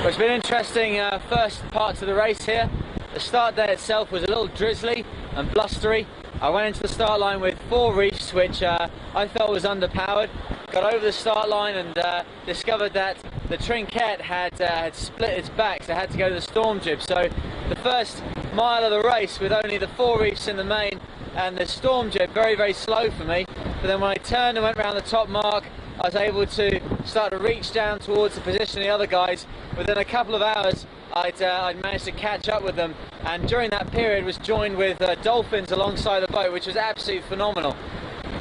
Well, it's been interesting first parts of the race here. The start day itself was a little drizzly and blustery. I went into the start line with 4 reefs, which I felt was underpowered. Got over the start line and discovered that the trinquet had split its back, so I had to go to the storm jib. So the first mile of the race with only the 4 reefs in the main and the storm jib, very slow for me. But then when I turned and went around the top mark, I was able to start to reach down towards the position of the other guys. Within a couple of hours, I'd managed to catch up with them, and during that period was joined with dolphins alongside the boat, which was absolutely phenomenal.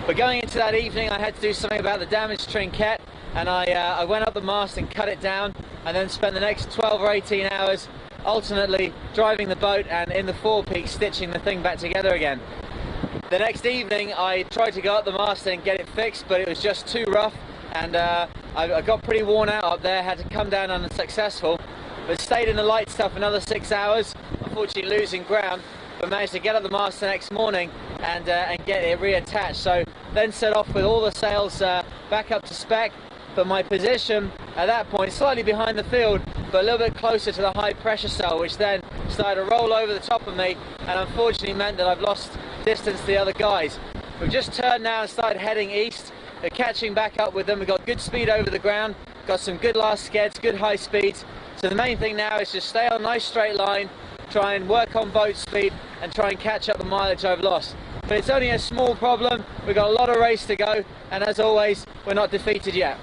But going into that evening, I had to do something about the damaged trinquet, and I went up the mast and cut it down, and then spent the next 12 or 18 hours alternately driving the boat and in the forepeak stitching the thing back together again. The next evening I tried to go up the mast and get it fixed, but it was just too rough, and I got pretty worn out up there, had to come down unsuccessful, but stayed in the light stuff another 6 hours, unfortunately losing ground, but managed to get up the mast the next morning and get it reattached. So then set off with all the sails back up to spec, but my position at that point slightly behind the field, but a little bit closer to the high pressure sail, which then started to roll over the top of me, and unfortunately meant that I've lost distance to the other guys. We've just turned now and started heading east. They're catching back up with them. We've got good speed over the ground, got some good last skids, good high speeds. So the main thing now is just stay on a nice straight line, try and work on boat speed and try and catch up the mileage I've lost. But it's only a small problem. We've got a lot of race to go, and as always, we're not defeated yet.